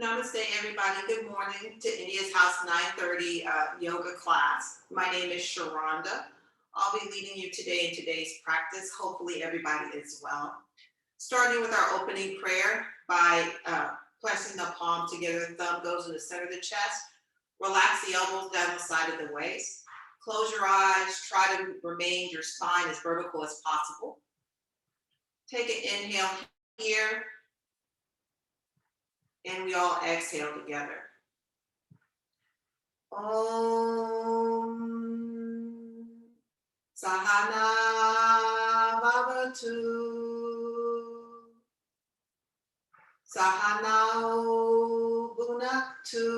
Namaste, everybody. Good morning to India's House 9:30 yoga class. My name is Sharonda. I'll be leading you today in today's practice. Hopefully everybody is well. Starting with our opening prayer by pressing the palm together, the thumb goes in the center of the chest. Relax the elbows down the side of the waist. Close your eyes. Try to remain your spine as vertical as possible. Take an inhale here. And we all exhale together. Om Sahana Bhavatu Sahanao Bhunaktu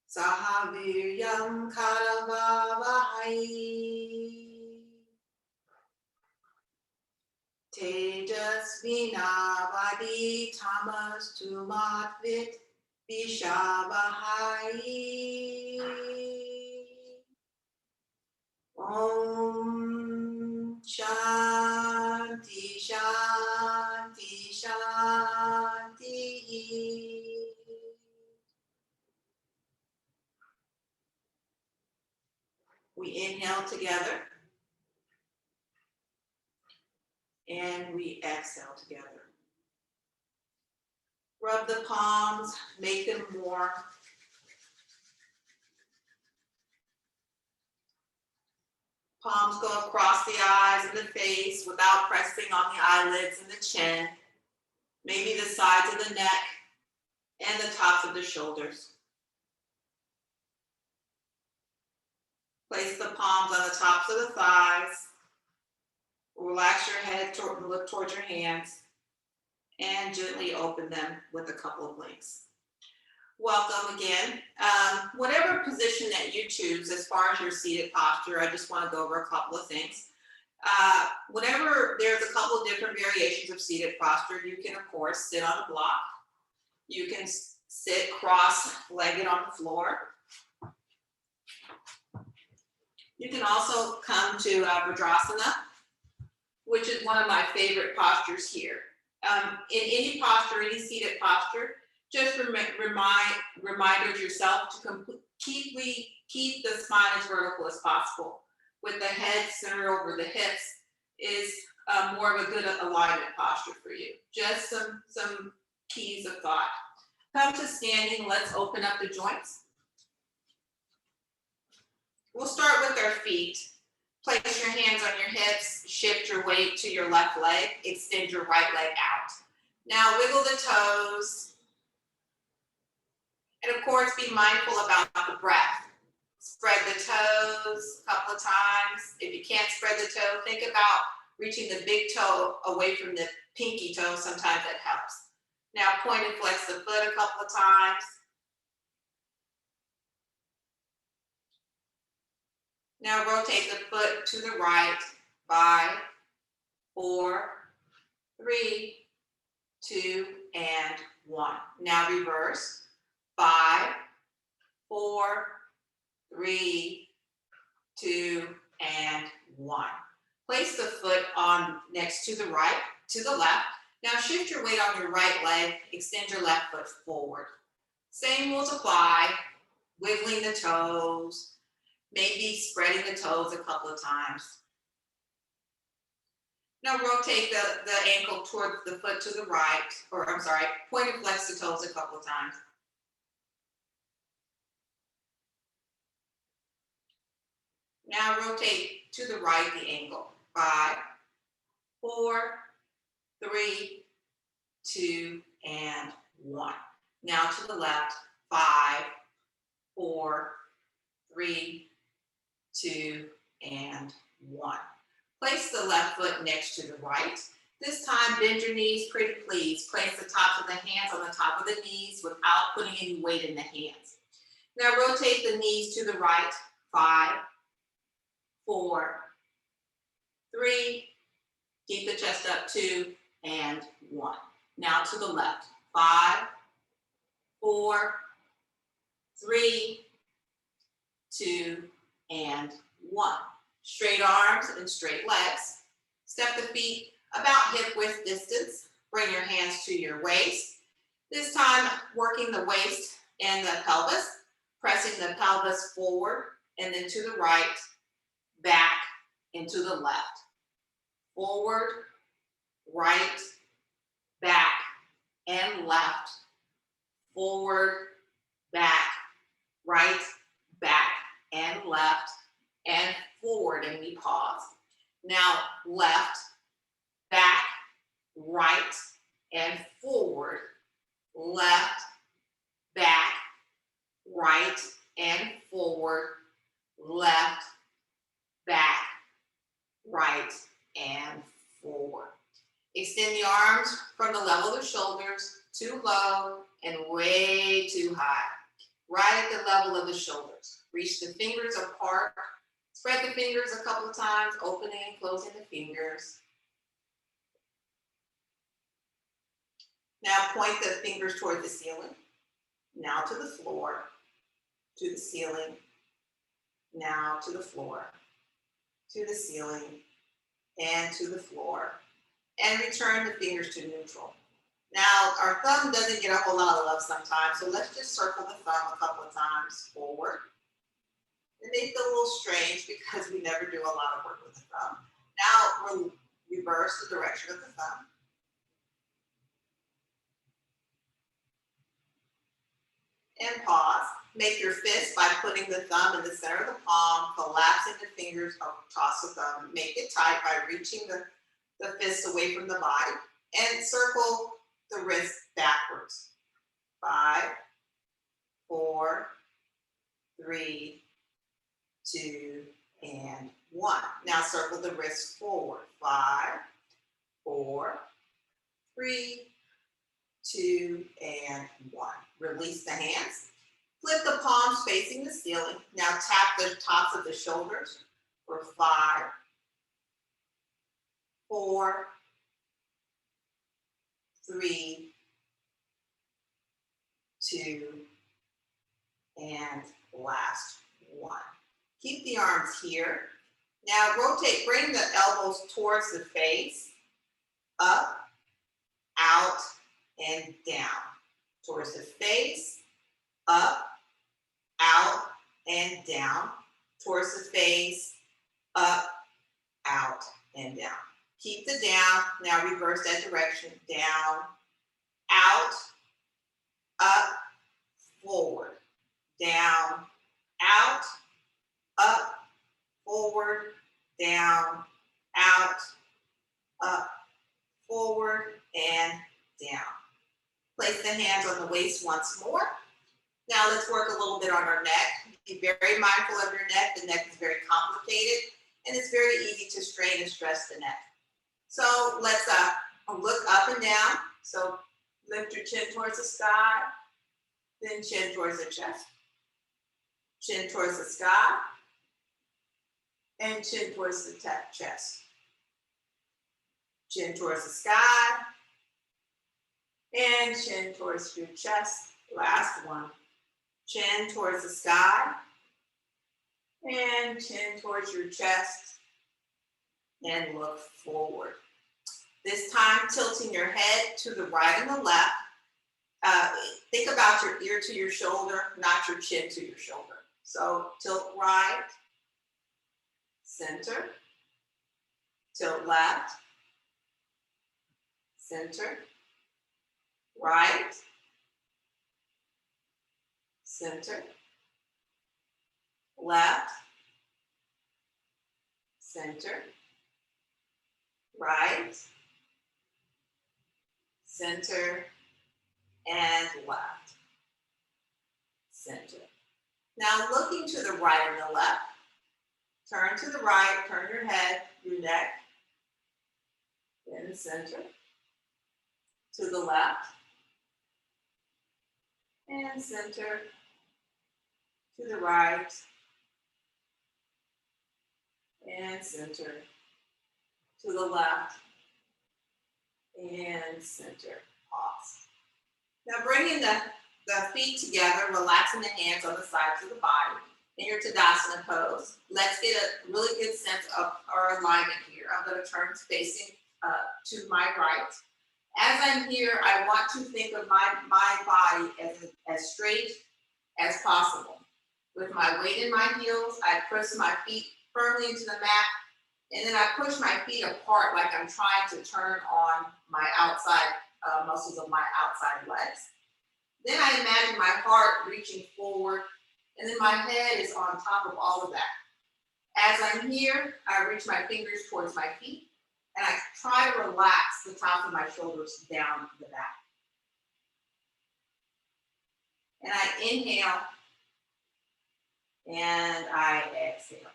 Sahaviryam Karavavahai Tejasvinavadi Tamas Tumatvit Vishabhai. Om Shanti Shanti Shanti. We inhale together. And we exhale together. Rub the palms, make them warm. Palms go across the eyes and the face without pressing on the eyelids and the chin. Maybe the sides of the neck and the tops of the shoulders. Place the palms on the tops of the thighs. Relax your head, look towards your hands, and gently open them with a couple of blinks. Welcome again. Whatever position that you choose as far as your seated posture, I just want to go over a couple of things. Whenever there's a couple of different variations of seated posture, you can, of course, sit on a block. You can sit cross-legged on the floor. You can also come to Paravatasana, which is one of my favorite postures here. In any posture, any seated posture, just remind yourself to keep the spine as vertical as possible. With the head centered over the hips is more of a good alignment posture for you. Just some keys of thought. Come to standing, let's open up the joints. We'll start with our feet. Place your hands on your hips, shift your weight to your left leg, extend your right leg out. Now wiggle the toes. And of course, be mindful about the breath. Spread the toes a couple of times. If you can't spread the toe, think about reaching the big toe away from the pinky toe. Sometimes that helps. Now point and flex the foot a couple of times. Now rotate the foot to the right. 5, 4, 3, 2, and 1. Now reverse. 5, 4, 3, 2, and 1. Place the foot on next to the right, to the left. Now shift your weight on your right leg. Extend your left foot forward. Same rules apply. Wiggling the toes. Maybe spreading the toes a couple of times. Now rotate the ankle towards the foot to the right, point and flex the toes a couple of times. Now rotate to the right the ankle. 5, 4, 3, 2, and 1. Now to the left. 5, 4, 3, 2, and 1. Place the left foot next to the right. This time, bend your knees pretty please. Place the tops of the hands on the top of the knees without putting any weight in the hands. Now rotate the knees to the right. 5, 4, 3, keep the chest up, 2, and 1. Now to the left. 5, 4, 3, 2, and 1. Straight arms and straight legs. Step the feet about hip width distance. Bring your hands to your waist. This time, working the waist and the pelvis, pressing the pelvis forward and then to the right, back, and to the left. Forward, right, back, and left. Forward, back, right, back, and left, and forward, and we pause. Now, left, back, right, and forward. Left, back, right, and forward. Left, back, right, and forward. Extend the arms from the level of the shoulders, too low and way too high. Right at the level of the shoulders. Reach the fingers apart. Spread the fingers a couple of times, opening and closing the fingers. Now point the fingers toward the ceiling. Now to the floor, to the ceiling. Now to the floor, to the ceiling, and to the floor. And return the fingers to neutral. Now, our thumb doesn't get a whole lot of love sometimes, so let's just circle the thumb a couple of times forward. It may feel a little strange because we never do a lot of work with the thumb. Now, we'll reverse the direction of the thumb. And pause. Make your fist by putting the thumb in the center of the palm, collapsing the fingers, toss the thumb. Make it tight by reaching the fist away from the body. And circle the wrist backwards. 5, 4, 3, 2, and 1. Now circle the wrist forward. 5, 4, 3, 2, and 1. Release the hands. Flip the palms facing the ceiling. Now tap the tops of the shoulders for 5, 4, 3, 2, and last 1. Keep the arms here. Now rotate, bring the elbows towards the face, up, out, and down. Towards the face, up, out, and down. Towards the face, up, out, and down. Keep the down. Now reverse that direction. Down, out, up, forward. Down, out, up, forward, down, out, up, forward, and down. Place the hands on the waist once more. Now let's work a little bit on our neck. Be very mindful of your neck. The neck is very complicated, and it's very easy to strain and stress the neck. So let's look up and down. So lift your chin towards the sky, then chin towards the chest. Chin towards the sky, and chin towards the chest. Chin towards the sky, and chin towards your chest. Last one. Chin towards the sky, and chin towards your chest, and look forward. This time, tilting your head to the right and the left. Think about your ear to your shoulder, not your chin to your shoulder. So tilt right, center, tilt left, center, right, center, left, center, right, center, and left, center. Now looking to the right and the left, turn to the right, turn your head, your neck, then the center, to the left, and center, to the right, and center, to the left, and center. Pause. Now bringing the feet together, relaxing the hands on the sides of the body in your Tadasana pose. Let's get a really good sense of our alignment here. I'm going to turn facing to my right. As I'm here, I want to think of my body as straight as possible. With my weight in my heels, I press my feet firmly into the mat, and then I push my feet apart like I'm trying to turn on my outside muscles of my outside legs. Then I imagine my heart reaching forward, and then my head is on top of all of that. As I'm here, I reach my fingers towards my feet, and I try to relax the top of my shoulders down the back. And I inhale, and I exhale.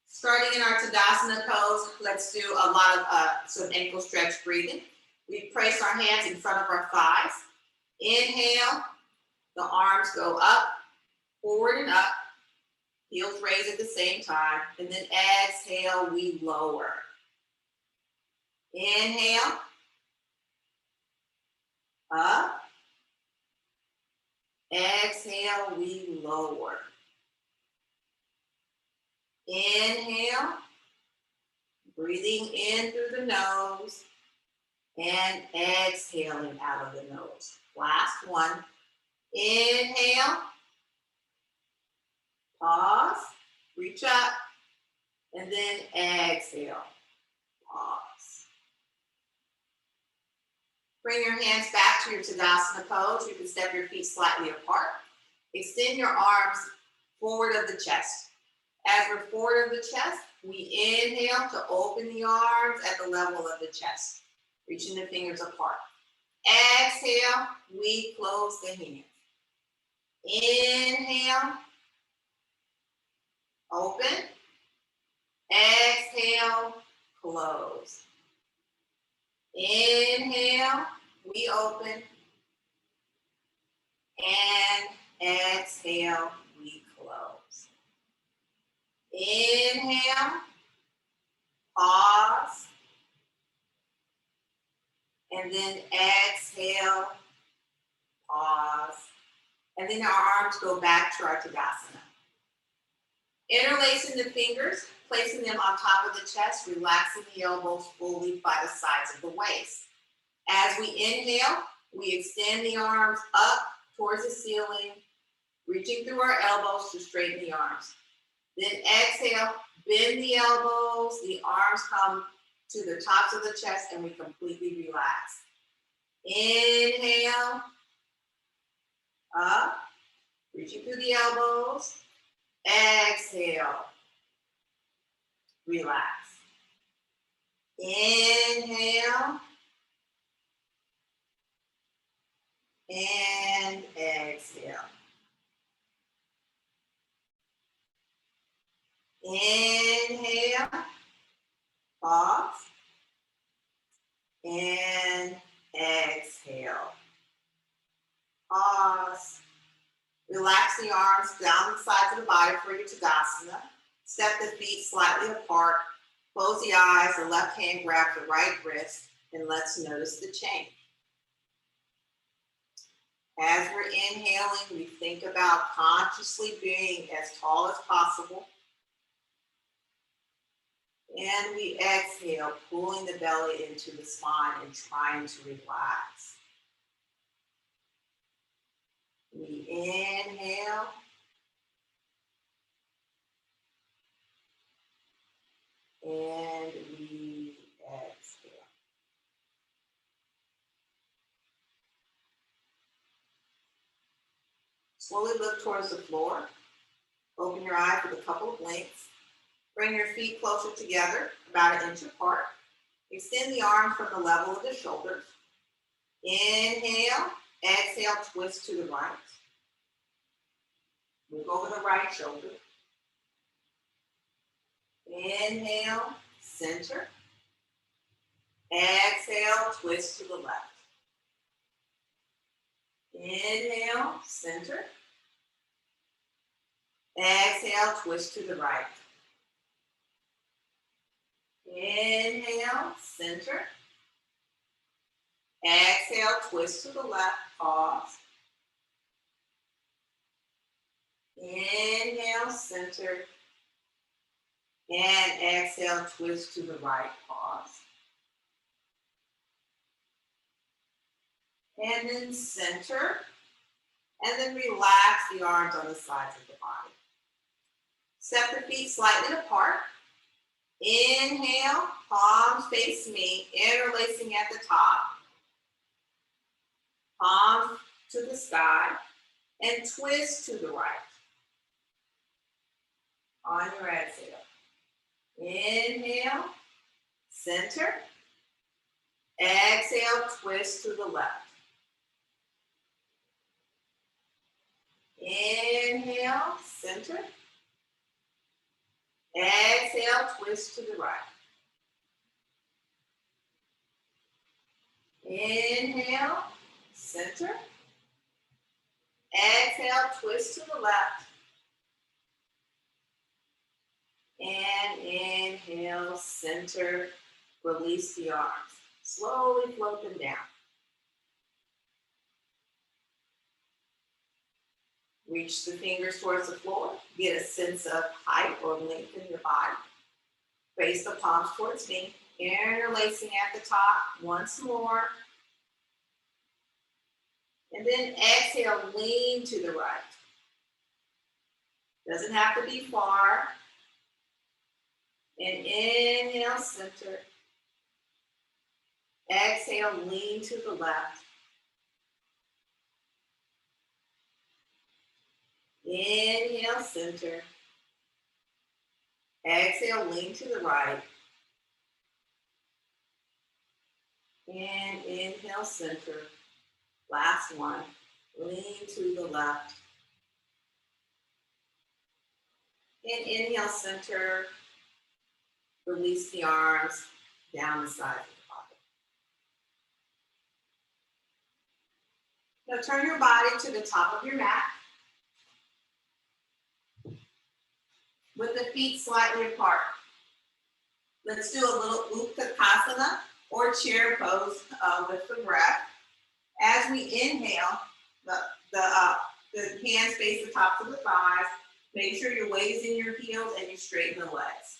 Starting in our Tadasana Pose, let's do a lot of some ankle stretch breathing. We place our hands in front of our thighs. Inhale, the arms go up, forward and up. Heels raise at the same time. And then exhale, we lower. Inhale, up. Exhale, we lower. Inhale, breathing in through the nose and exhaling out of the nose. Last one. Inhale, pause, reach up, and then exhale, pause. Bring your hands back to your Tadasana Pose. You can step your feet slightly apart. Extend your arms forward of the chest. As we're forward of the chest, we inhale to open the arms at the level of the chest, reaching the fingers apart. Exhale, we close the hands. Inhale, open. Exhale, close. Inhale, we open. And exhale, we close. Inhale, pause. And then exhale, pause. And then our arms go back to our Tadasana. Interlacing the fingers, placing them on top of the chest, relaxing the elbows fully by the sides of the waist. As we inhale, we extend the arms up towards the ceiling, reaching through our elbows to straighten the arms. Then exhale, bend the elbows, the arms come to the tops of the chest, and we completely relax. Inhale, up, reaching through the elbows. Exhale, relax. Inhale, and exhale. Inhale, pause, and exhale. Pause. Relax the arms down the sides of the body for your Tadasana. Step the feet slightly apart. Close the eyes. The left hand grabs the right wrist, and let's notice the change. As we're inhaling, we think about consciously being as tall as possible. And we exhale, pulling the belly into the spine and trying to relax. We inhale. And we exhale. Slowly look towards the floor. Open your eyes with a couple of blinks. Bring your feet closer together, about 1 inch apart. Extend the arms from the level of the shoulders. Inhale, exhale, twist to the right. Move over the right shoulder. Inhale, center. Exhale, twist to the left. Inhale, center. Exhale, twist to the right. Inhale, center. Exhale, twist to the left, pause. Inhale, center. And exhale, twist to the right, pause. and then center, and then relax the arms on the sides of the body. Step the feet slightly apart. Inhale, palms face me, interlacing at the top, palms to the sky, and twist to the right. On your exhale. Inhale, center. Exhale, twist to the left. Inhale, center. Exhale, twist to the right. Inhale, center. Exhale, twist to the left. And inhale, center. Release the arms. Slowly float them down. Reach the fingers towards the floor. Get a sense of height or length in your body. Face the palms towards me. Interlacing at the top once more. And then exhale, lean to the right. Doesn't have to be far. And inhale, center. Exhale, lean to the left. Inhale, center. Exhale, lean to the right. And inhale, center. Last one. Lean to the left. And inhale, center. Release the arms down the side of the body. Now turn your body to the top of your mat. With the feet slightly apart. Let's do a little Uttanasana or chair pose with the breath. As we inhale, the hands face the tops of the thighs. Make sure your weight is in your heels and you straighten the legs.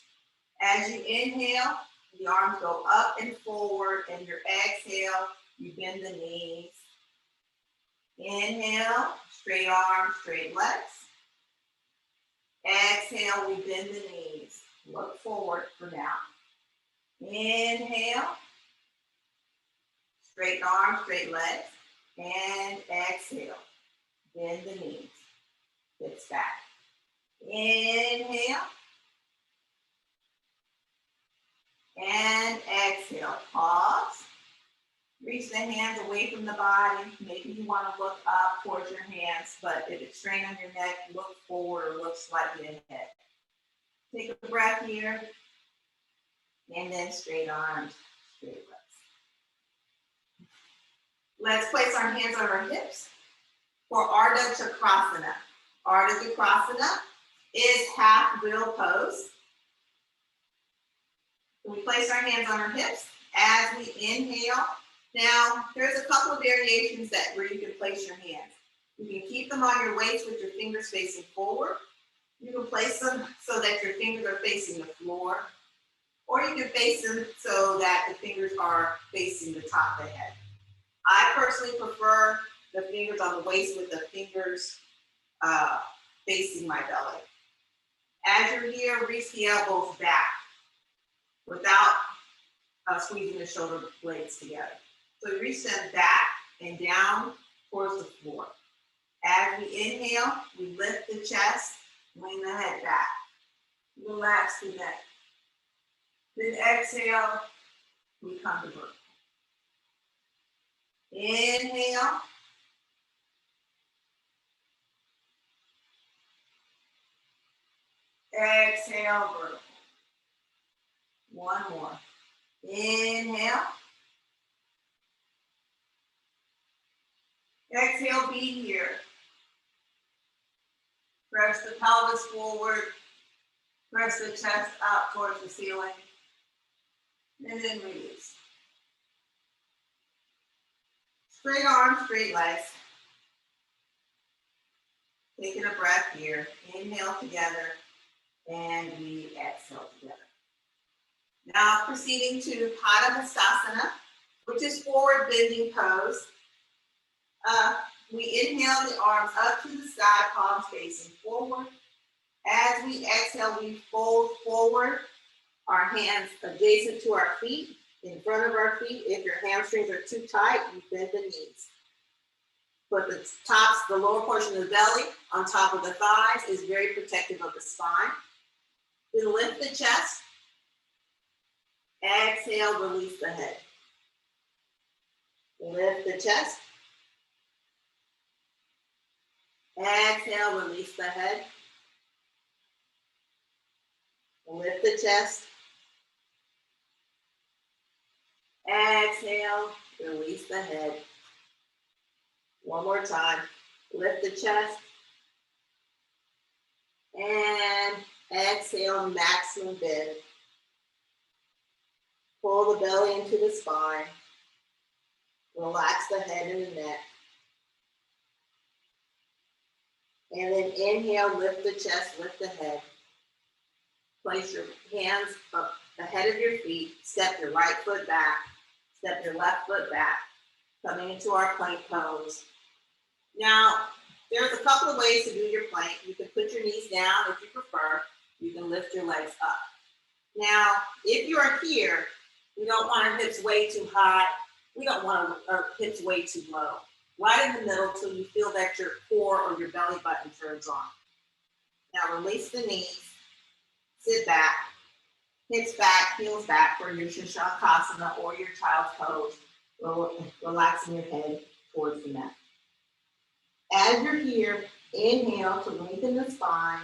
As you inhale, the arms go up and forward, and your exhale, you bend the knees. Inhale, straight arms, straight legs. Exhale, we bend the knees. Look forward for now. Inhale, straight arms, straight legs. And exhale, bend the knees. Hips back. Inhale. And exhale, pause. Reach the hands away from the body. Maybe you want to look up towards your hands, but if it's strain on your neck, look forward or look slightly ahead. Take a breath here. And then straight arms, straight legs. Let's place our hands on our hips for Ardha Chakrasana. Ardha Chakrasana is half wheel pose. We place our hands on our hips as we inhale. Now, there's a couple of variations where you can place your hands. You can keep them on your waist with your fingers facing forward. You can place them so that your fingers are facing the floor. Or you can face them so that the fingers are facing the top of the head. I personally prefer the fingers on the waist with the fingers facing my belly. As you're here, reach the elbows back without squeezing the shoulder blades together. So you reach them back and down towards the floor. As we inhale, we lift the chest, lean the head back. Relax the neck. Then exhale, we come to vertical. Inhale. Exhale, vertical. One more. Inhale. Exhale, be here. Press the pelvis forward. Press the chest up towards the ceiling. And then release. Straight arms, straight legs. Taking a breath here. Inhale together. And we exhale together. Now proceeding to Paravatasana, which is forward bending pose. We inhale the arms up to the sky, palms facing forward. As we exhale, we fold forward, our hands adjacent to our feet, in front of our feet. If your hamstrings are too tight, you bend the knees. Put the lower portion of the belly on top of the thighs is very protective of the spine. Then lift the chest. Exhale, release the head. Lift the chest. Exhale, release the head. Lift the chest. Exhale, release the head. One more time. Lift the chest. And exhale, maximum bend. Pull the belly into the spine. Relax the head and the neck. And then inhale, lift the chest, lift the head. Place your hands up ahead of your feet. Step your right foot back. Step your left foot back. Coming into our plank pose. Now, there's a couple of ways to do your plank. You can put your knees down if you prefer. You can lift your legs up. Now, if you're here, we don't want our hips way too high. We don't want our hips way too low. Right in the middle till you feel that your core or your belly button turns on. Now, release the knees. Sit back. Hips back, heels back for your Shavasana or your child's pose. Relaxing your head towards the mat. As you're here, inhale to lengthen the spine,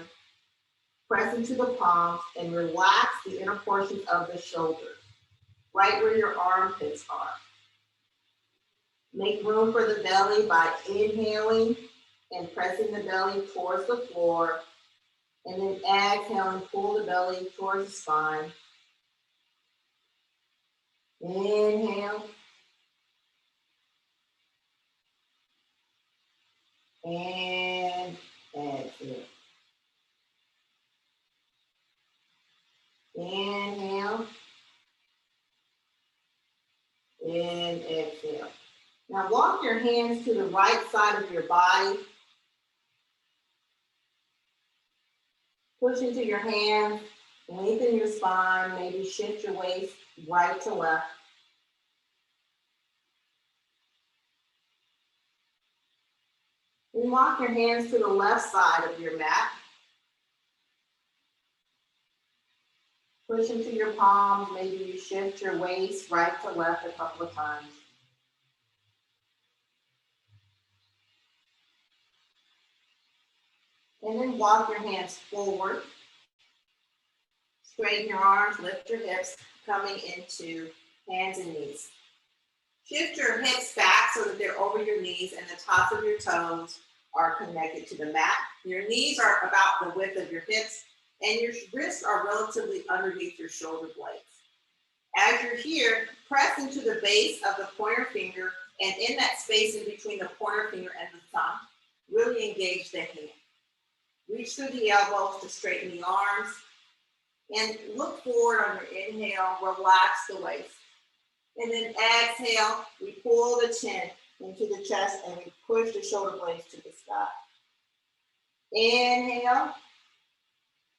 press into the palms, and relax the inner portions of the shoulders, right where your armpits are. Make room for the belly by inhaling and pressing the belly towards the floor, and then exhale and pull the belly towards the spine. Inhale. And exhale. Inhale. And exhale. Now walk your hands to the right side of your body. Push into your hands, lengthen your spine, maybe shift your waist right to left. And walk your hands to the left side of your mat. Push into your palms, maybe you shift your waist right to left a couple of times. And then walk your hands forward. Straighten your arms, lift your hips, coming into hands and knees. Shift your hips back so that they're over your knees and the tops of your toes are connected to the mat. Your knees are about the width of your hips and your wrists are relatively underneath your shoulder blades. As you're here, press into the base of the pointer finger, and in that space in between the pointer finger and the thumb, really engage the hand. Reach through the elbows to straighten the arms, and look forward on your inhale, relax the waist. And then exhale, we pull the chin into the chest and we push the shoulder blades to the sky. Inhale,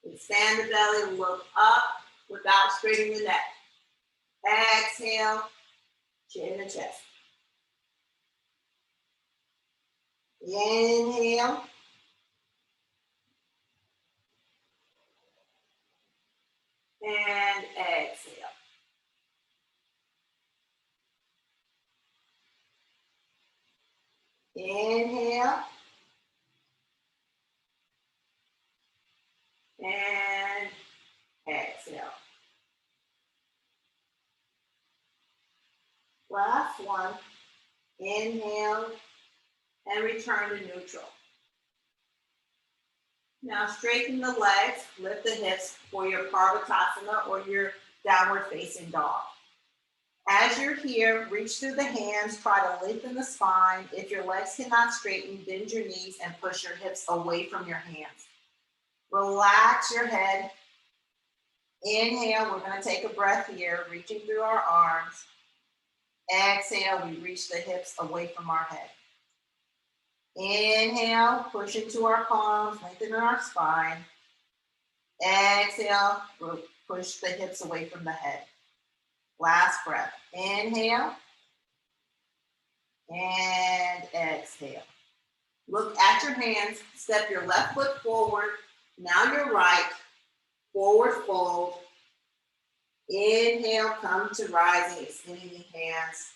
expand the belly, look up without straightening the neck. Exhale, chin and chest. Inhale. And exhale. Inhale. And exhale. Last one. Inhale and return to neutral. Now straighten the legs, lift the hips for your Paravatasana or your downward facing dog. As you're here, reach through the hands, try to lengthen the spine. If your legs cannot straighten, bend your knees and push your hips away from your hands. Relax your head. Inhale, we're going to take a breath here, reaching through our arms. Exhale, we reach the hips away from our head. Inhale, push into our palms, lengthen our spine. Exhale, push the hips away from the head. Last breath. Inhale and exhale. Look at your hands. Step your left foot forward. Now your right. Forward fold. Inhale, come to rising, extending the hands.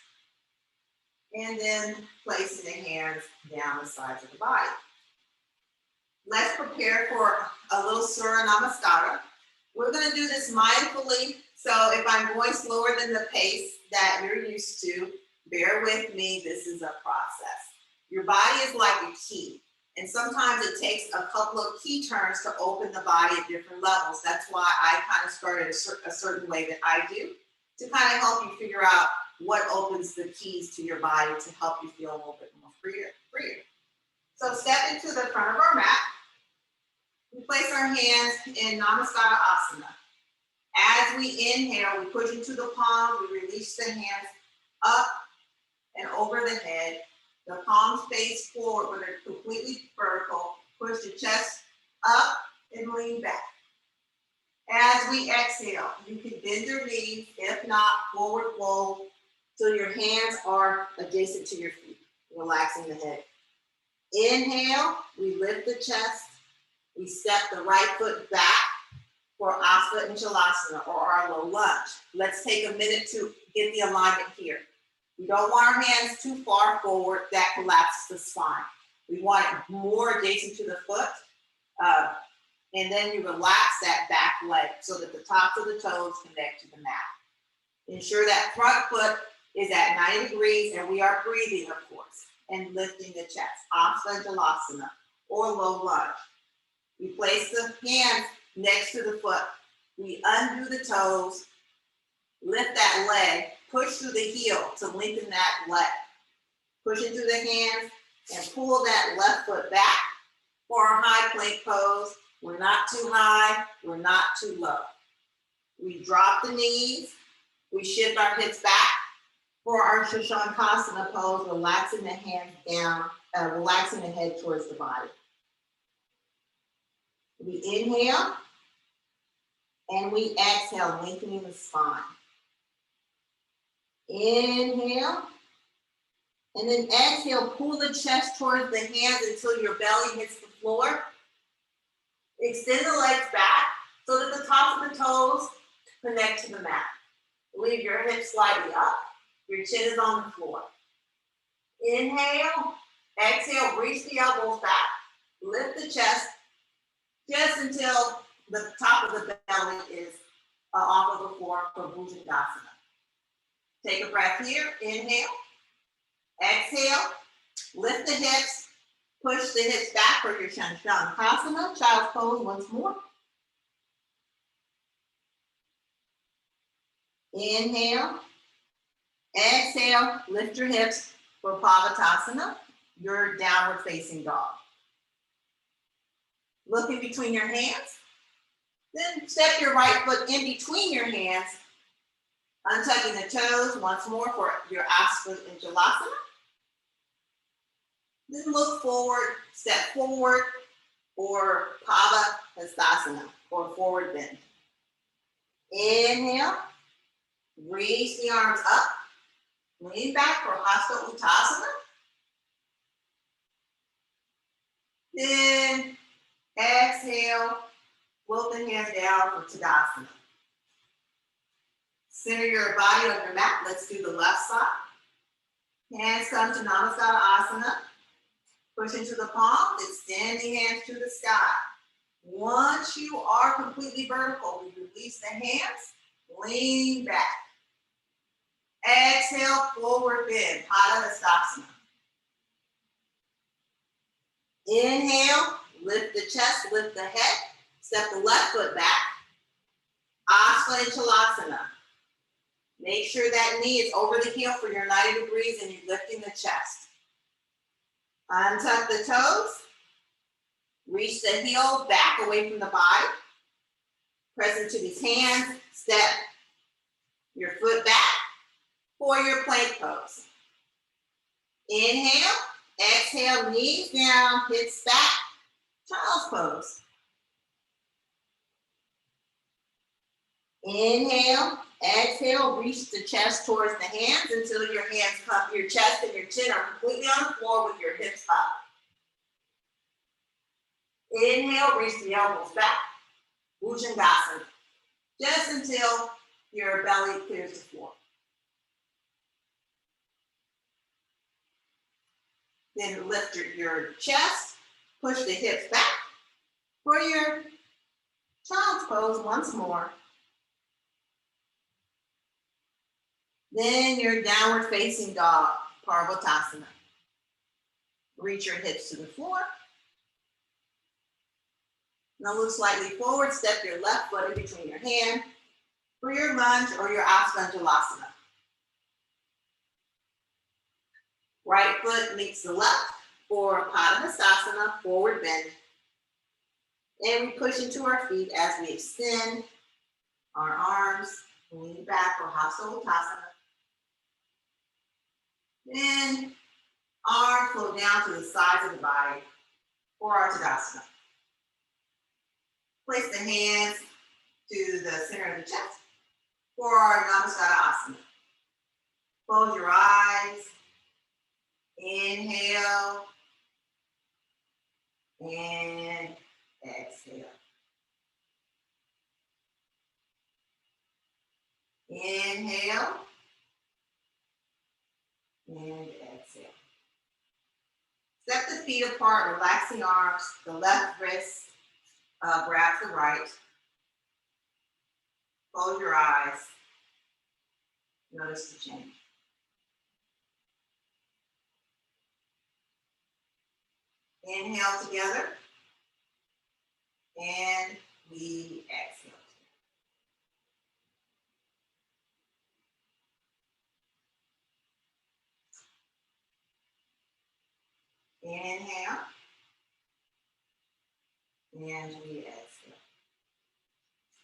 And then placing the hands down the sides of the body. Let's prepare for a little Surya Namaskara. We're going to do this mindfully. So if I'm going slower than the pace that you're used to, bear with me. This is a process. Your body is like a key. And sometimes it takes a couple of key turns to open the body at different levels. That's why I kind of started a certain way that I do, to kind of help you figure out what opens the keys to your body to help you feel a little bit more freer. So step into the front of our mat. We place our hands in Namaskara Asana. As we inhale, we push into the palms, we release the hands up and over the head. The palms face forward, but they're completely vertical. Push the chest up and lean back. As we exhale, you can bend your knees, if not, forward fold, so your hands are adjacent to your feet, relaxing the head. Inhale, we lift the chest. We step the right foot back for Asana Chalasana, or our low lunge. Let's take a minute to get the alignment here. We don't want our hands too far forward, that collapses the spine. We want it more adjacent to the foot. And then you relax that back leg so that the tops of the toes connect to the mat. Ensure that front foot is at 90 degrees and we are breathing, of course, and lifting the chest. Asana Chalasana, or low lunge. We place the hands next to the foot. We undo the toes, lift that leg, push through the heel to lengthen that leg. Push into the hands and pull that left foot back for our high plank pose. We're not too high, we're not too low. We drop the knees, we shift our hips back for our Shashankasana pose, relaxing the hands down, relaxing the head towards the body. We inhale and we exhale, lengthening the spine. Inhale, and then exhale, pull the chest towards the hands until your belly hits the floor. Extend the legs back so that the tops of the toes connect to the mat. Leave your hips slightly up, your chin is on the floor. Inhale, exhale, reach the elbows back, lift the chest just until the top of the belly is off of the floor for Bhujangasana. Take a breath here, inhale, exhale, lift the hips, push the hips back for your Shankarasana, child's pose once more. Inhale, exhale, lift your hips for Paravatasana, your downward facing dog. Look in between your hands, then step your right foot in between your hands, untucking the toes once more for your Asana and Chalasana. Then look forward, step forward, or Paravatasana, or forward bend. Inhale, reach the arms up, lean back for Hasta Uttasana. Then exhale, float the hands down for Tadasana. Center your body on your mat. Let's do the left side. Hands come to Namaskara Asana. Push into the palms, extend the hands to the sky. Once you are completely vertical, we release the hands, lean back. Exhale, forward bend, Paravatasana. Inhale, lift the chest, lift the head, step the left foot back. Asana Chalasana. Make sure that knee is over the heel for your 90 degrees and you're lifting the chest. Untuck the toes. Reach the heel back away from the body. Press into these hands. Step your foot back for your plank pose. Inhale, Exhale, knees down, hips back, child's pose. Inhale, exhale, reach the chest towards the hands until your hands come, your chest and your chin are completely on the floor with your hips up. Inhale, reach the elbows back, Bhujangasana, just until your belly clears the floor. Then lift your chest, push the hips back for your child's pose once more. Then your downward facing dog, Paravatasana. Reach your hips to the floor. Now look slightly forward, step your left foot in between your hand for your lunge or your Asana. Right foot meets the left for Paravatasana, forward bend. And we push into our feet as we extend our arms, lean back for Handstand. Then arms flow down to the sides of the body for our Tadasana. Place the hands to the center of the chest for our Asana. Close your eyes. Inhale. And exhale. Inhale. And exhale. Step the feet apart, relax the arms. The left wrist grabs the right. Close your eyes. Notice the change. Inhale together. And we exhale. Inhale. And we exhale.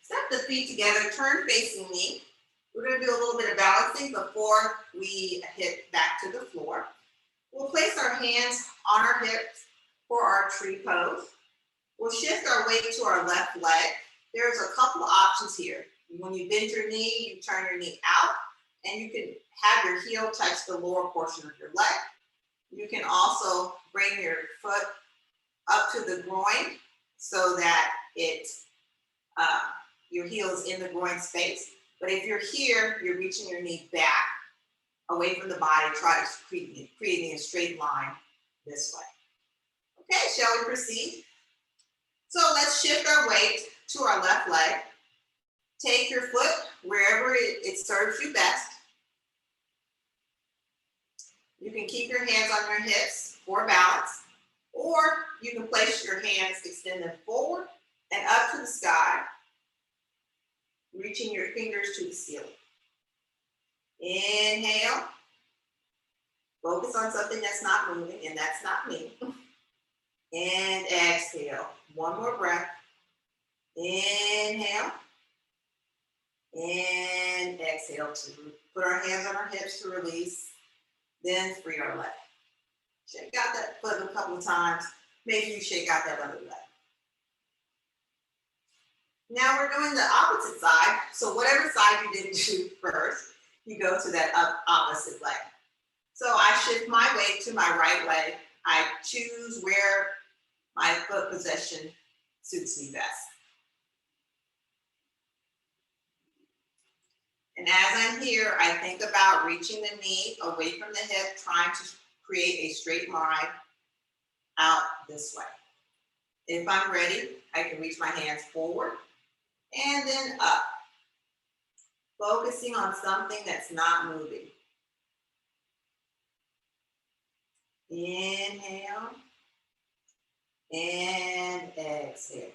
Step the feet together, turn facing me. We're going to do a little bit of balancing before we hit back to the floor. We'll place our hands on our hips for our tree pose. We'll shift our weight to our left leg. There's a couple of options here. When you bend your knee, you turn your knee out, and you can have your heel touch the lower portion of your leg. You can also bring your foot up to the groin so that your heel is in the groin space. But if you're here, you're reaching your knee back away from the body, try to creating a straight line this way. Okay, shall we proceed? So let's shift our weight to our left leg. Take your foot wherever it serves you best. You can keep your hands on your hips for balance, or you can place your hands, extend them forward and up to the sky, reaching your fingers to the ceiling. Inhale. Focus on something that's not moving, and that's not me. And exhale. One more breath. Inhale. And exhale to put our hands on our hips to release. Then free our leg. Shake out that foot a couple of times. Make sure you shake out that other leg. Now we're doing the opposite side. So whatever side you didn't do first, you go to that opposite leg. So I shift my weight to my right leg. I choose where my foot position suits me best. And as I'm here, I think about reaching the knee away from the hip, trying to create a straight line out this way. If I'm ready, I can reach my hands forward and then up, focusing on something that's not moving. Inhale and exhale.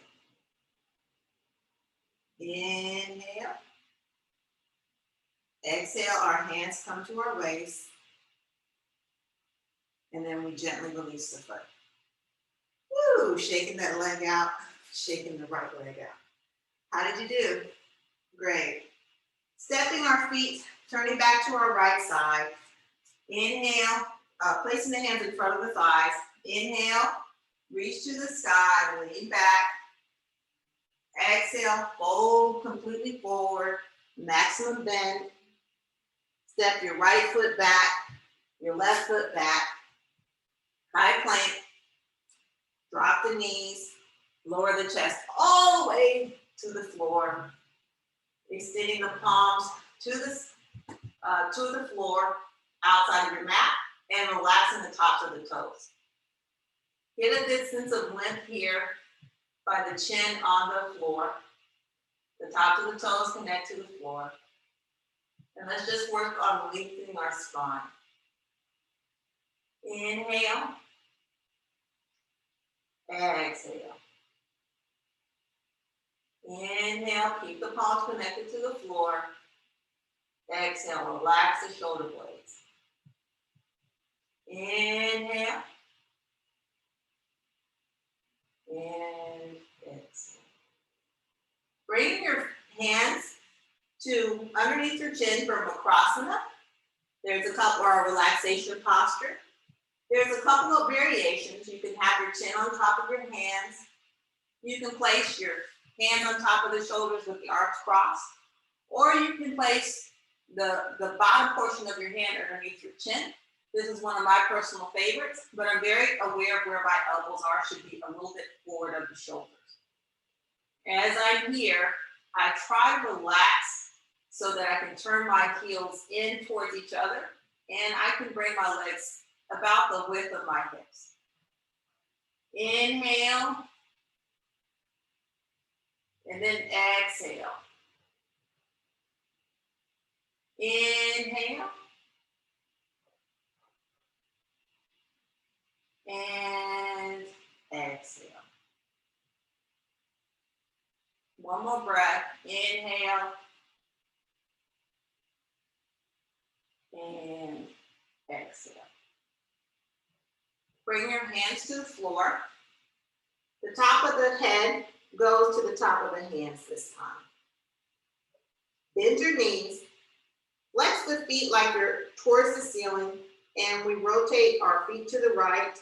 Inhale. Exhale, our hands come to our waist, and then we gently release the foot. Woo, shaking that leg out, shaking the right leg out. How did you do? Great. Stepping our feet, turning back to our right side. Inhale, placing the hands in front of the thighs. Inhale, reach to the sky, lean back. Exhale, fold completely forward, maximum bend. Step your right foot back, your left foot back. High plank, drop the knees, lower the chest all the way to the floor. Extending the palms to the floor, outside of your mat, and relaxing the tops of the toes. Get a good sense of length here by the chin on the floor. The tops of the toes connect to the floor. And let's just work on lengthening our spine. Inhale. Exhale. Inhale, keep the palms connected to the floor. Exhale, relax the shoulder blades. Inhale. And exhale. Bring your hands to underneath your chin for Paravatasana. There's a couple, or a relaxation posture. There's a couple of variations. You can have your chin on top of your hands. You can place your hands on top of the shoulders with the arms crossed. Or you can place the bottom portion of your hand underneath your chin. This is one of my personal favorites, but I'm very aware of where my elbows are, should be a little bit forward of the shoulders. As I'm here, I try to relax so that I can turn my heels in towards each other, and I can bring my legs about the width of my hips. Inhale, and then exhale. Inhale, and exhale. One more breath. Inhale, and exhale. Bring your hands to the floor. The top of the head goes to the top of the hands this time. Bend your knees. Flex the feet like you're towards the ceiling, and we rotate our feet to the right.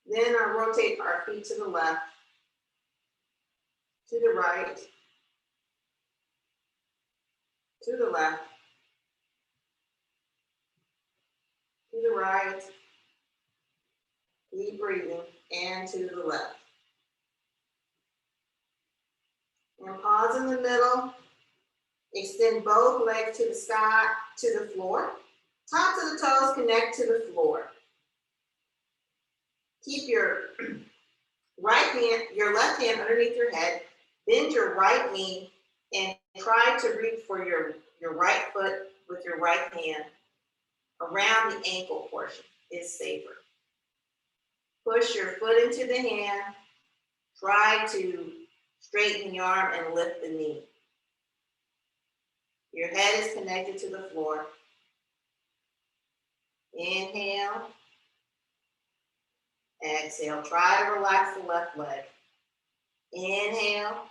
Then I rotate our feet to the left, to the right, to the left, to the right. Keep breathing, and to the left. And pause in the middle. Extend both legs to the sky, to the floor. Tops of the toes connect to the floor. Keep your your left hand underneath your head. Bend your right knee and try to reach for your right foot with your right hand around the ankle portion is safer. Push your foot into the hand. Try to straighten the arm and lift the knee. Your head is connected to the floor. Inhale. Exhale. Try to relax the left leg. Inhale.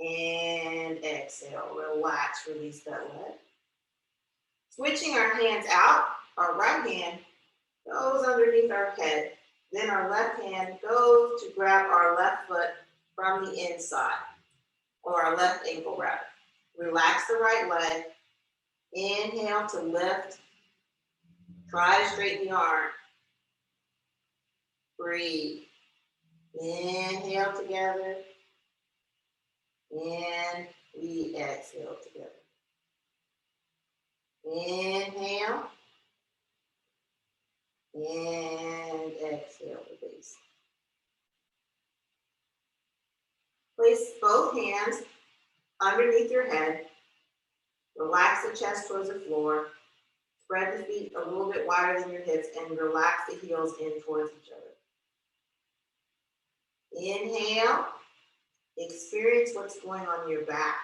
And exhale. Relax, release that leg. Switching our hands out, our right hand goes underneath our head. Then our left hand goes to grab our left foot from the inside, or our left ankle rather. Relax the right leg. Inhale to lift. Try to straighten the arm. Breathe. Inhale together. And we exhale together. Inhale. And exhale, release. Place both hands underneath your head. Relax the chest towards the floor. Spread the feet a little bit wider than your hips and relax the heels in towards each other. Inhale. Experience what's going on in your back.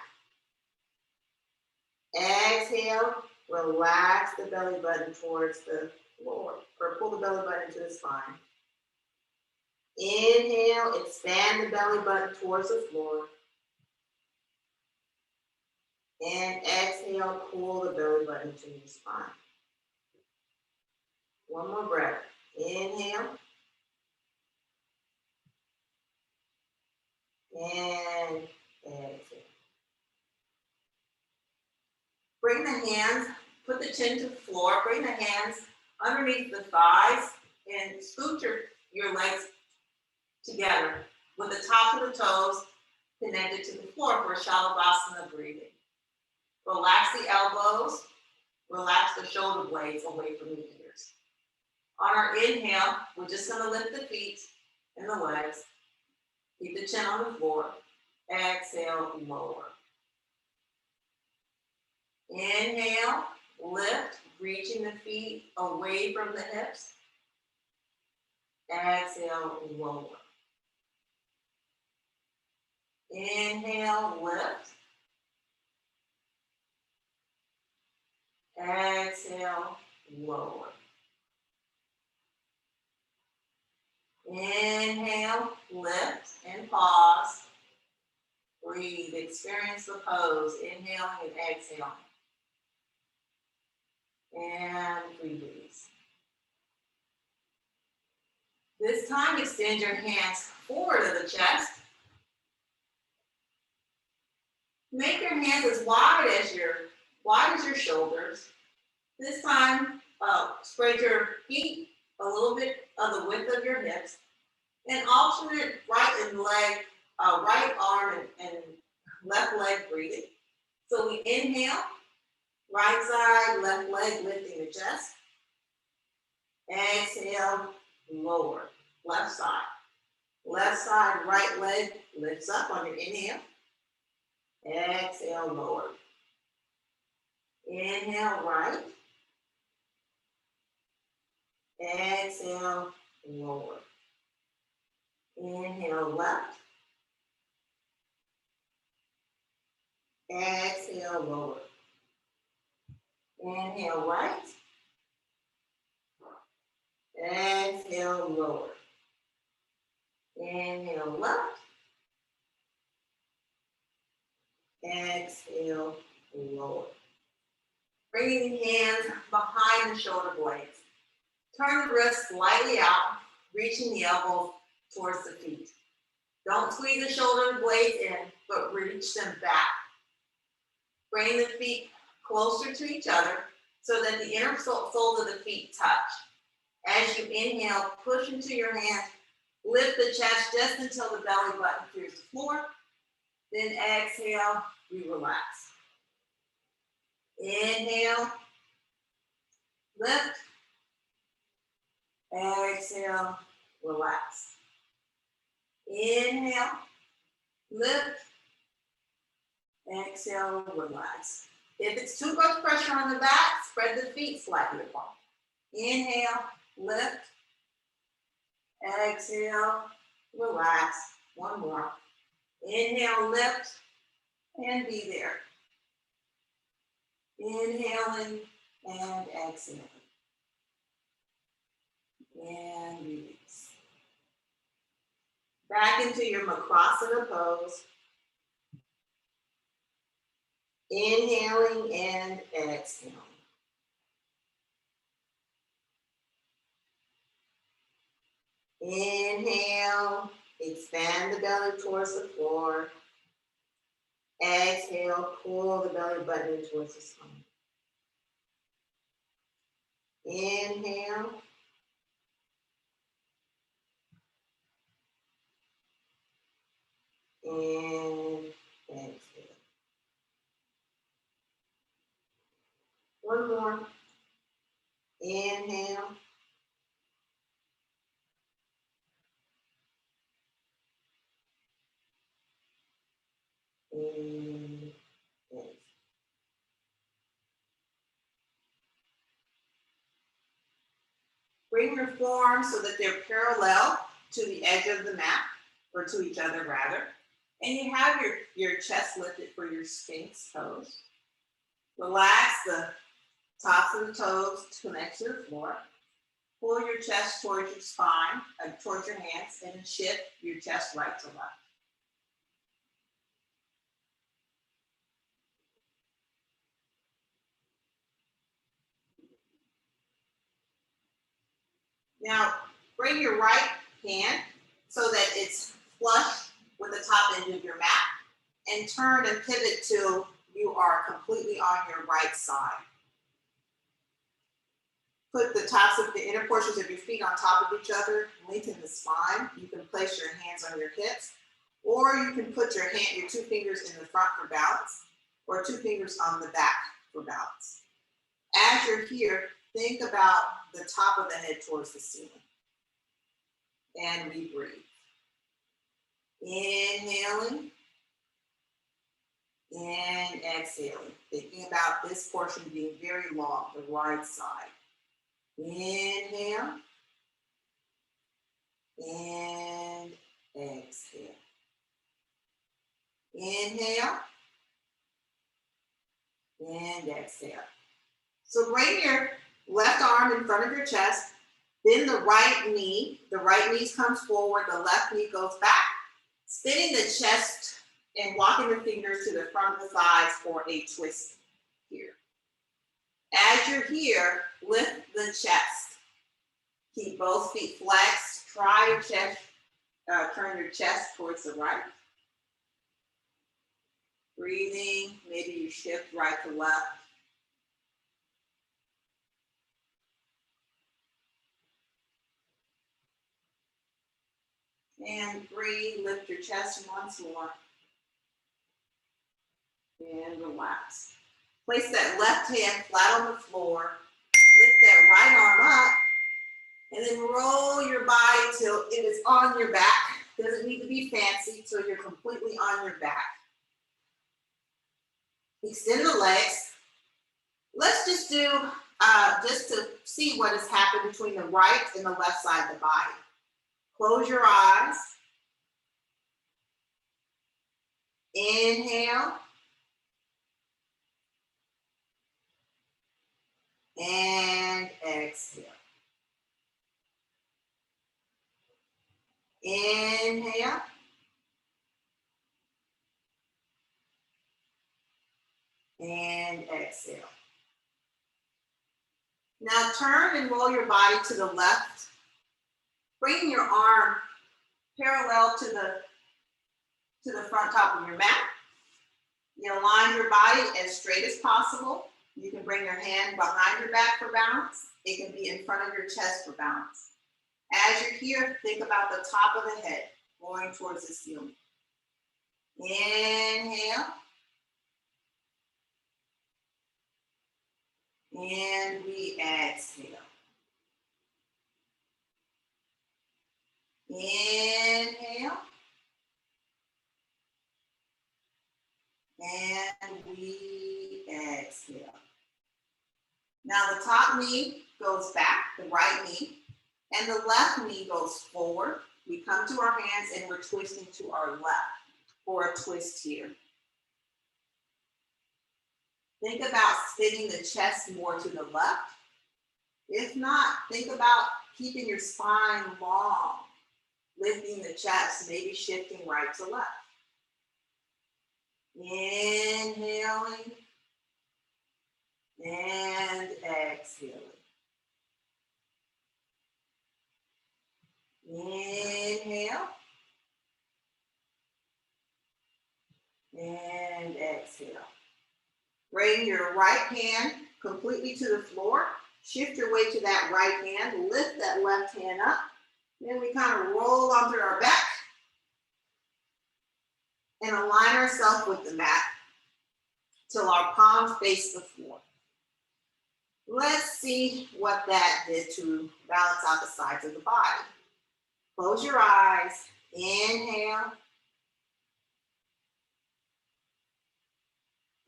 Exhale. Relax the belly button towards the floor, or pull the belly button to the spine. Inhale, expand the belly button towards the floor. And exhale, pull the belly button to the spine. One more breath. Inhale. And exhale. Bring the hands, put the chin to the floor, bring the hands underneath the thighs and scoot your legs together with the top of the toes connected to the floor for Paravatasana breathing. Relax the elbows, relax the shoulder blades away from the ears. On our inhale, we're just going to lift the feet and the legs. Keep the chin on the floor. Exhale, lower. Inhale, lift, reaching the feet away from the hips. Exhale, lower. Inhale, lift. Exhale, lower. Inhale, lift and pause. Breathe, experience the pose, inhaling and exhaling. And release. This time, extend your hands forward to the chest. Make your hands as wide as your shoulders. This time, spread your feet a little bit of the width of your hips, and alternate right arm and left leg breathing. So we inhale, right side, left leg lifting the chest. Exhale, lower, left side. Left side, right leg lifts up on your inhale. Exhale, lower. Inhale, right. Exhale, lower. Inhale, left. Exhale, lower. Inhale, right. Exhale, lower. Inhale, left. Exhale, lower. Bringing the hands behind the shoulder blades. Turn the wrists slightly out, reaching the elbows towards the feet. Don't squeeze the shoulder blades in, but reach them back. Bring the feet closer to each other so that the inner soles of the feet touch. As you inhale, push into your hands, lift the chest just until the belly button clears the floor. Then exhale, we relax. Inhale, lift. Exhale, relax. Inhale, lift. Exhale, relax. If it's too much pressure on the back, spread the feet slightly apart. Inhale, lift. Exhale, relax. One more. Inhale, lift, and be there. Inhaling and exhaling. And release. Back into your Paravatasana pose. Inhaling and exhaling. Inhale, expand the belly towards the floor. Exhale, pull the belly button towards the spine. Inhale. And exhale. One more. Inhale. And exhale. Bring your forearms so that they're parallel to the edge of the mat, or to each other rather. And you have your chest lifted for your Sphinx Toes. Relax the tops of the toes to connect to the floor. Pull your chest towards your spine, towards your hands, and shift your chest right to left. Now, bring your right hand so that it's flush with the top edge of your mat, and turn and pivot till you are completely on your right side. Put the tops of the inner portions of your feet on top of each other, lengthen the spine. You can place your hands on your hips, or you can put your two fingers in the front for balance, or 2 fingers on the back for balance. As you're here, think about the top of the head towards the ceiling. And we breathe. Inhaling and exhaling. Thinking about this portion being very long, the right side. Inhale and exhale. Inhale and exhale. So bring your left arm in front of your chest, bend the right knee. The right knee comes forward, the left knee goes back, spinning the chest and walking the fingers to the front of the thighs for a twist here. As you're here, lift the chest. Keep both feet flexed. Try your chest, turn your chest towards the right. Breathing, maybe you shift right to left. And breathe, lift your chest once more. And relax. Place that left hand flat on the floor. Lift that right arm up. And then roll your body till it is on your back. Doesn't need to be fancy, so you're completely on your back. Extend the legs. Let's just do, just to see what has happened between the right and the left side of the body. Close your eyes. Inhale. And exhale. Inhale. And exhale. Now turn and roll your body to the left. Bring your arm parallel to the front top of your mat. You align your body as straight as possible. You can bring your hand behind your back for balance. It can be in front of your chest for balance. As you're here, think about the top of the head going towards the ceiling. Inhale. And we exhale. Inhale. And we exhale. Now the top knee goes back, the right knee, and the left knee goes forward. We come to our hands and we're twisting to our left for a twist here. Think about spinning the chest more to the left. If not, think about keeping your spine long, lifting the chest, maybe shifting right to left. Inhaling and exhaling. Inhale and exhale. Bring your right hand completely to the floor. Shift your weight to that right hand. Lift that left hand up. Then we kind of roll onto our back and align ourselves with the mat till our palms face the floor. Let's see what that did to balance out the sides of the body. Close your eyes. Inhale.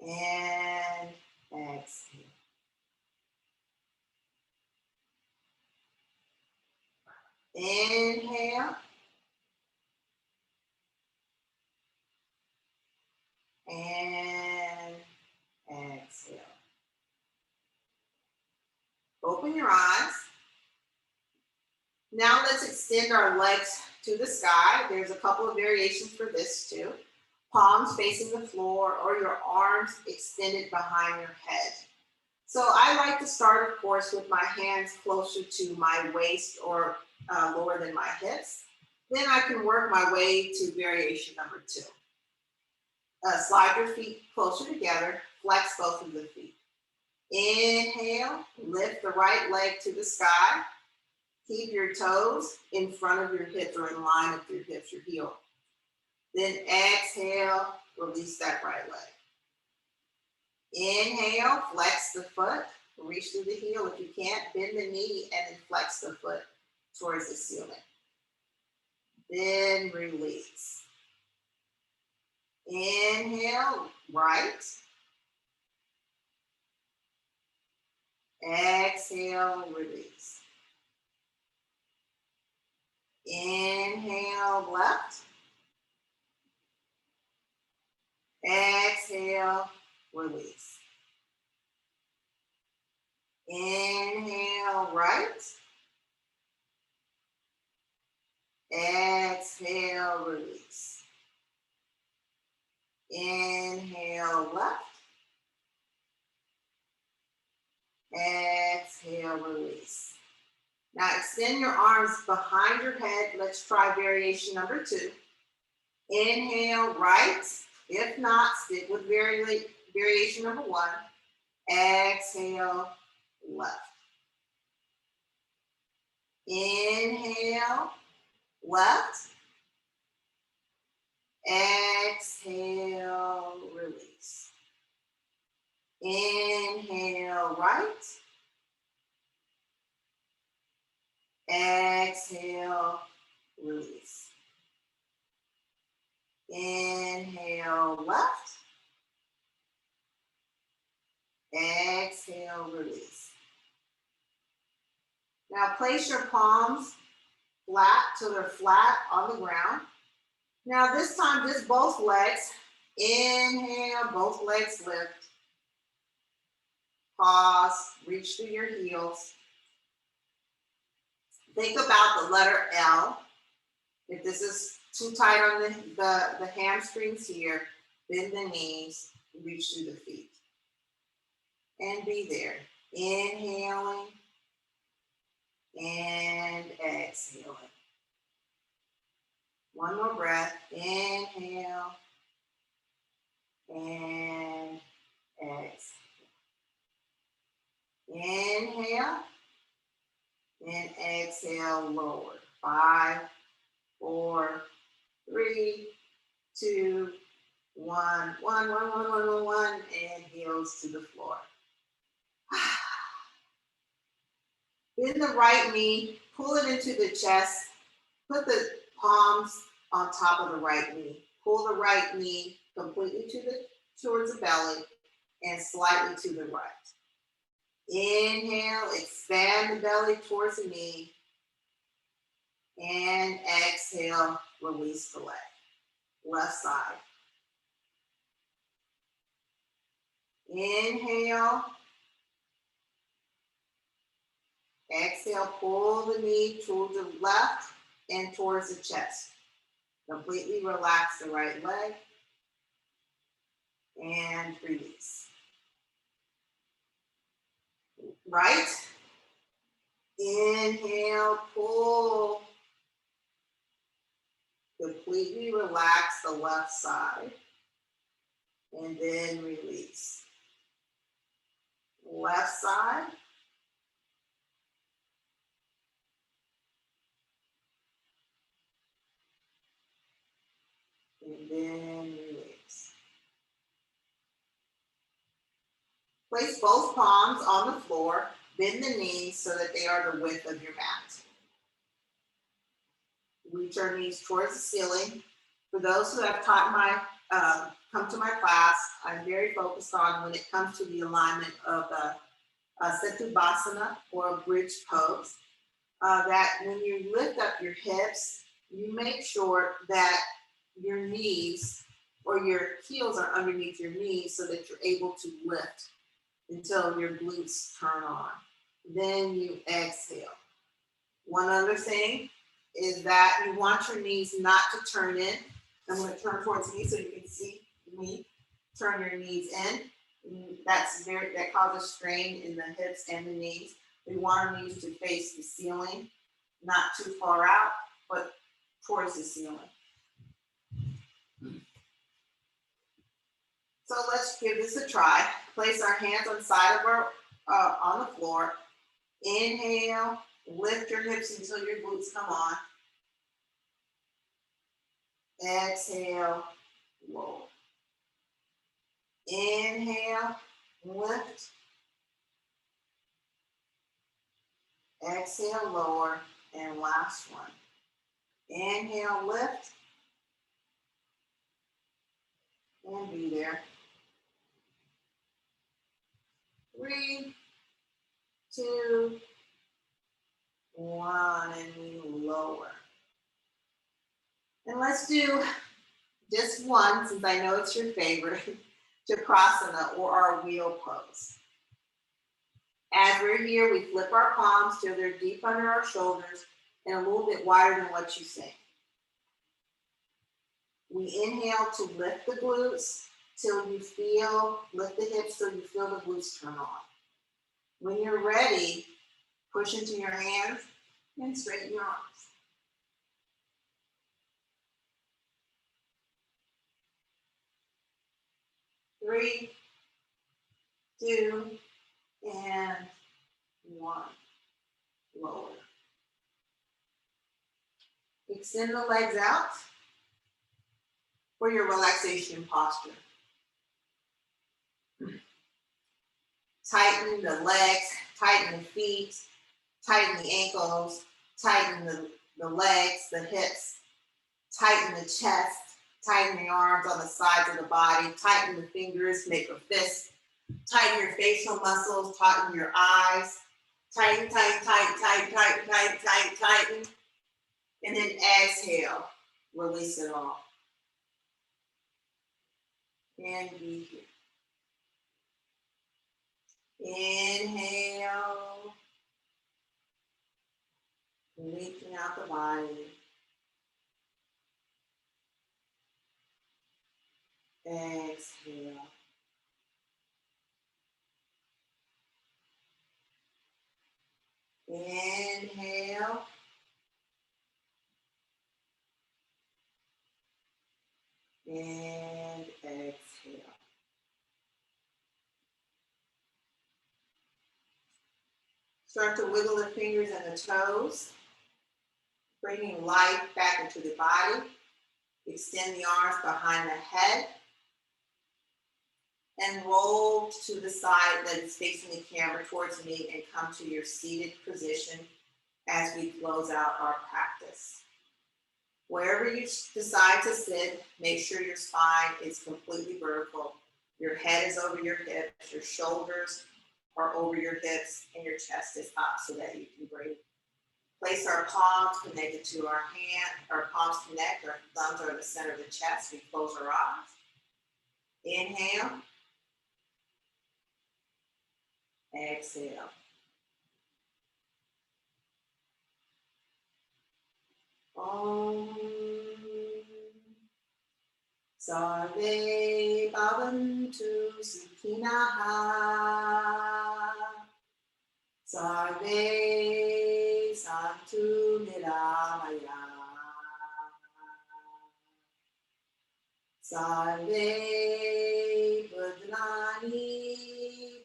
And exhale. Inhale. And exhale. Open your eyes. Now let's extend our legs to the sky. There's a couple of variations for this too. Palms facing the floor or your arms extended behind your head. So I like to start, of course, with my hands closer to my waist or lower than my hips. Then I can work my way to variation number 2. Slide your feet closer together, flex both of the feet. Inhale, lift the right leg to the sky. Keep your toes in front of your hips or in line with your hips, your heel. Then exhale, release that right leg. Inhale, flex the foot, reach through the heel. If you can't, bend the knee and then flex the foot towards the ceiling. Then release. Inhale, right. Exhale, release. Inhale, left. Exhale, release. Inhale, right. Exhale, release. Inhale, left. Exhale, release. Now extend your arms behind your head. Let's try variation number 2. Inhale, right. If not, stick with variation number 1. Exhale, left. Inhale, left. Exhale, release. Inhale, right. Exhale, release. Inhale, left. Exhale, release. Now place your palms flat so they're flat on the ground. Now this time, just both legs. Inhale, both legs lift. Pause, reach through your heels. Think about the letter L. If this is too tight on the hamstrings here, bend the knees, reach through the feet. And be there. Inhaling and exhaling. One more breath. Inhale and exhale. Inhale and exhale, lower. 5, 4, 3, 2, 1. 1, 1, 1, 1, 1, 1, and heels to the floor. Bend the right knee, pull it into the chest, put the palms on top of the right knee. Pull the right knee completely towards the belly and slightly to the right. Inhale, expand the belly towards the knee. And exhale, release the leg. Left side. Inhale. Exhale, pull the knee towards the left and towards the chest. Completely relax the right leg and release. Right. Inhale, pull. Completely relax the left side and then release. Left side. And then release. Place both palms on the floor. Bend the knees so that they are the width of your mat. Reach our knees towards the ceiling. For those who have come to my class, I'm very focused on when it comes to the alignment of the Tadasana or bridge pose, that when you lift up your hips, you make sure that your knees or your heels are underneath your knees so that you're able to lift until your glutes turn on. Then you exhale. One other thing is that you want your knees not to turn in. I'm going to turn towards me so you can see me. Turn your knees in. That causes strain in the hips and the knees. We want our knees to face the ceiling, not too far out, but towards the ceiling. So let's give this a try. Place our hands on the side of our on the floor. Inhale, lift your hips until your glutes come on. Exhale, lower. Inhale, lift. Exhale, lower. And last one. Inhale, lift. And be there. 3, 2, 1, and we lower. And let's do just one, since I know it's your favorite, Tadasana, or our wheel pose. As we're here, we flip our palms till they're deep under our shoulders and a little bit wider than what you think. We inhale to lift the glutes till you feel, lift the hips till you feel the glutes turn on. When you're ready, push into your hands and straighten your arms. 3, 2, and 1. Lower. Extend the legs out for your relaxation posture. Tighten the legs, tighten the feet, tighten the ankles, tighten the legs, the hips, tighten the chest, tighten the arms on the sides of the body, tighten the fingers, make a fist, tighten your facial muscles, tighten your eyes, tighten, tighten, tighten, tighten, tighten, tighten, tighten, tighten, and then exhale, release it all. And be here. Inhale, lengthen out the body. Exhale. Inhale. And exhale. Start to wiggle the fingers and the toes, bringing life back into the body. Extend the arms behind the head and roll to the side that is facing the camera towards me and come to your seated position as we close out our practice. Wherever you decide to sit, make sure your spine is completely vertical. Your head is over your hips, your shoulders are over your hips, and your chest is up so that you can breathe. Place our palms connected to our hand, our palms connect, our thumbs are in the center of the chest. We close our eyes. Inhale. Exhale. Om Sarve Bhavantu Sukhinaha Sarve Santu Niramaya Sarve Bhadrani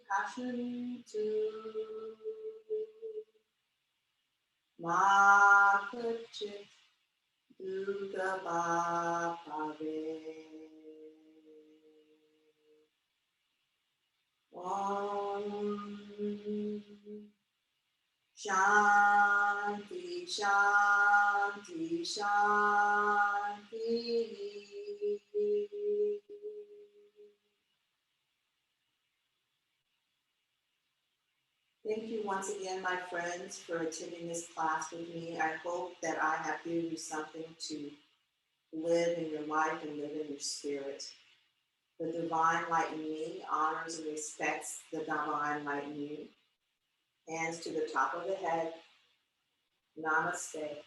Pashantu Ma Kachit Duga Bhave Om Shanti Shanti Shanti. Thank you once again, my friends, for attending this class with me. I hope that I have given you something to live in your life and live in your spirit. The divine light in me honors and respects the divine light in you. Hands to the top of the head. Namaste.